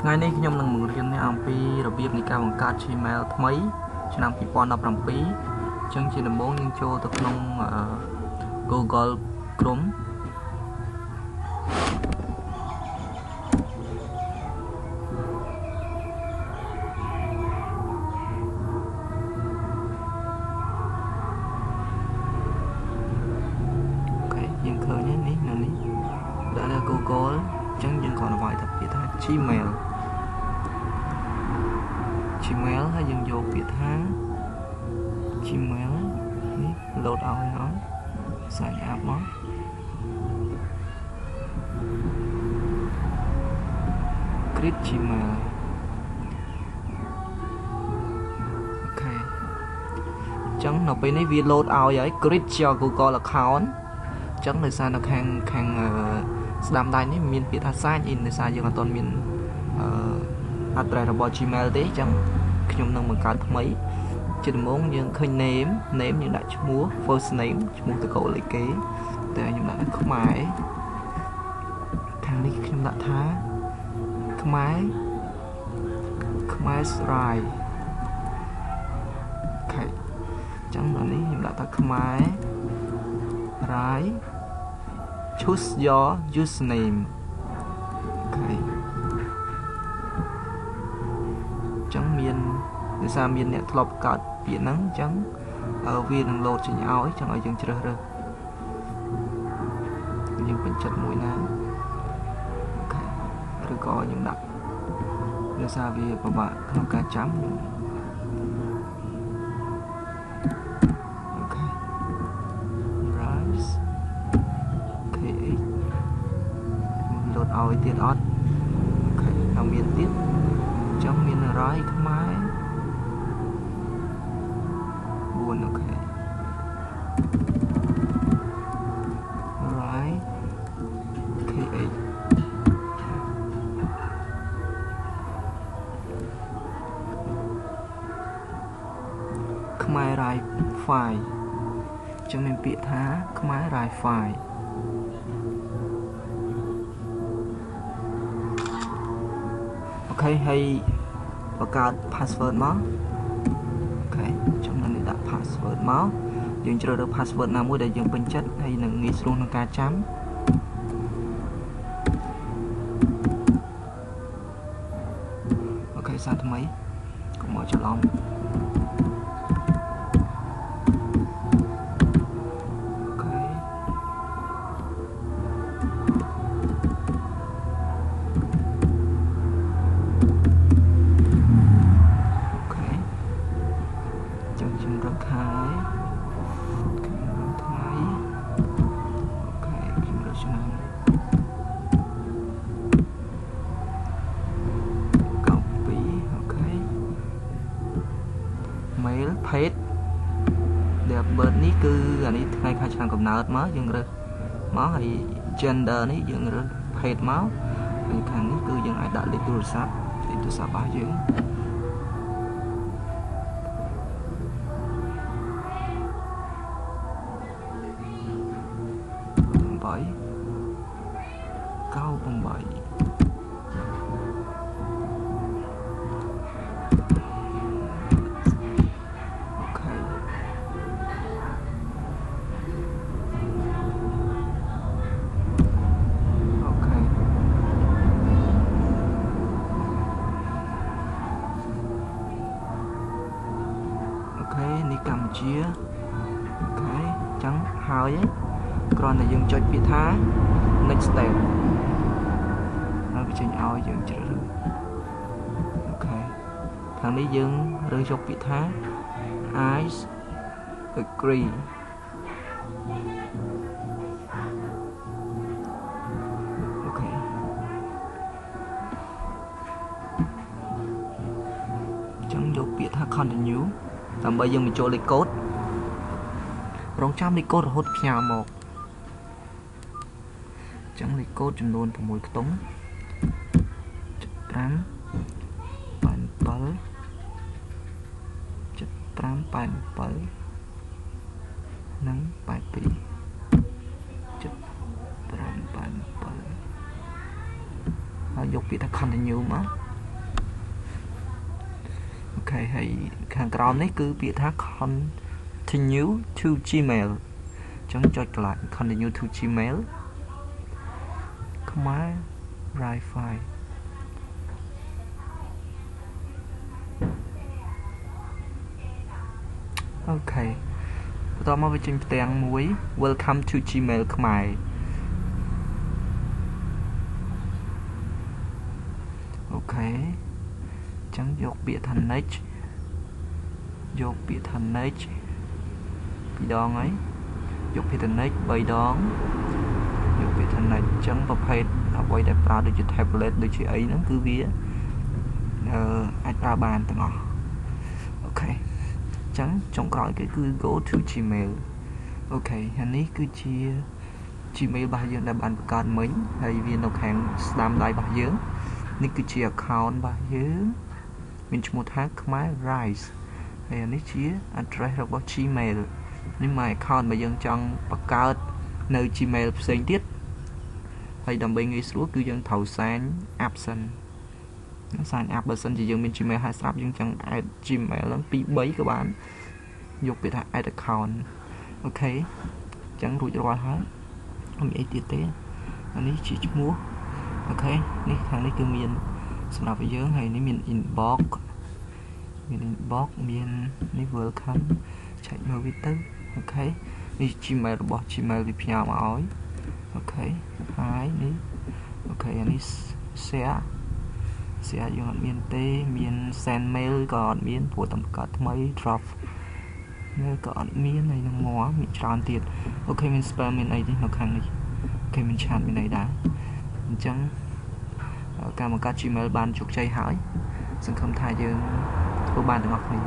ថ្ងៃនេះខ្ញុំនឹងបង្រៀនអ្នកអំពីរបៀបនៃការបង្កើត Gmail ថ្មីឆ្នាំ2017 អញ្ចឹងជាដំបូងយើងចូលទៅក្នុង Google Chrome យើងឃើញនេះនៅនេះដាក់ Google អញ្ចឹងយើងគ្រាន់តែវាយថាពាក្យថា Gmail ហើយយើងយកពាក្យថា Gmail នេះ load ឲ្យ sign up មក create Gmail អូខេអញ្ចឹងនៅពេលនេះវា load ឲ្យហើយ create your Google account អញ្ចឹងដោយសារនៅខាងស្ដាំដៃនេះមានពាក្យថា sign in ដោយសារយើងអត់ទាន់មាន address របស់ Gmail ទេអញ្ចឹងខ្ញុំនឹងបង្កើតថ្មីជាដំបូងយើងឃើញ name យើងដាក់ឈ្មោះ first name ឈ្មោះតកូលលេខគេតែខ្ញុំដាក់ខ្មែរខាងនេះខ្ញុំដាក់ថាខ្មែរស្រ័យអូខេអញ្ចឹងដល់នេះខ្ញុំដាក់ថាខ្មែររាយ choose your username អូខេអញ្ចឹងមានដោយសារមានអ្នកធ្លាប់កើតពាក្យហ្នឹងអញ្ចឹងវានឹង load ចេញឲ្យអញ្ចឹងឲ្យយើងជ្រើសរើសយើងពេញចិត្តមួយណាអូខេឬក៏ខ្ញុំដាក់ដោយសារវាពិបាកក្នុងការចាំអូខេ rise kh load ឲ្យទៀតអត់អូខេហើយមានទៀតអញ្ចឹងមានរាយខ្មែរ4អូខេរាយ KH ខ្មែររាយ file អញ្ចឹងមានពាក្យថាខ្មែររាយ file អូខេហើយបង្កើត password មកអូខេចំណុចនេះដាក់ password មកយើងជ្រើសរើស password ណាមួយដែលយើងពេញចិត្តហើយនឹងងាយស្រួលក្នុងការចាំអូខេសារថ្មីកុំឲ្យច្រឡំpage ដែល birth នេះគឺអានេះថ្ងៃខែឆ្នាំកំណើតមកយើងរើសមកហើយ gender នេះយើងរើស page មកហើយខាងនេះគឺយើងអាចដាក់លេខទូរស័ព្ទរបស់យើង898នេះកម្ពុជាអូខេអញ្ចឹងហើយគ្រាន់តែយើងចុចពាក្យថា next step ហើយវាចេញឲ្យយើងជ្រើសរើសអូខេខាងនេះយើងរើសយកពាក្យថា I agree អូខេអញ្ចឹងយកពាក្យថា continue ដើម្បីយើងបញ្ចូលលេខកូដរងចាំលេខកូដរហូតផ្ញើមកអញ្ចឹងលេខកូដចំនួន6ខ្ទង់7587 និង82 7587 ហើយយកពាក្យថា continue មក ok ហើយខាងក្រោមនេះគឺពាក្យថា continue to Gmail ចឹងចុចកន្លែង continue to Gmail ខ្មែរ Wi-Fi អូខេបន្តមកវាចេញផ្ទាំងមួយ welcome to Gmail ខ្មែរអូខេចឹងយកពាក្យថា next យកពាក្យថា next 2 ដងហើយយកពាក្យថា next 3 ដងយកពាក្យថា next ចឹងប្រភេទអ្វីដែលប្រើដូចជា tablet ដូចជាអីហ្នឹងគឺវាអាចប្រើបានទាំងអស់អូខេចឹងចុងក្រោយគឺ go to Gmail អូខេហើយនេះគឺជា Gmail របស់យើងដែលបានបង្កើតមិញហើយវានៅខាងស្ដាំដៃរបស់យើងនេះគឺជា account របស់យើងមានឈ្មោះថាខ្មែរ Rise ហើយនេះជា address របស់ Gmail នេះមក account ដែលយើងចង់បង្កើតនៅ Gmail ផ្សេងទៀតហើយដើម្បីងាយស្រួលគឺយើងត្រូវសាញ app សិនសាញ app បើសិនជាយើងមាន Gmail ហើយស្រាប់យើងចង់ add Gmail ហ្នឹង 2-3 ក៏បានយកពាក្យថា add account អូខេអញ្ចឹងរួចរាល់ហើយអត់មានអីទៀតទេអានេះជាឈ្មោះអូខេនេះខាងនេះគឺមានសម្រាប់យើងហើយនេះមាន inbox មាននេះ welcome ចែកមើលវាទៅអូខេនេះ Gmail របស់ Gmail វាផ្ញើមកឲ្យអូខេហើយនេះអូខេអានេះ share យើងអត់មានទេមាន send mail ក៏អត់មានព្រោះតែបង្កើតថ្មី drop mail ក៏អត់មានហើយនឹងមកមានច្រើនទៀតអូខេមាន spam មានអីទេនៅខាងនេះអូខេមាន chat មានអីដែរអញ្ចឹងការបង្កើត Gmail បានជោគជ័យហើយសង្ឃឹមថាយើងធ្វើបានទាំងអស់គ្នា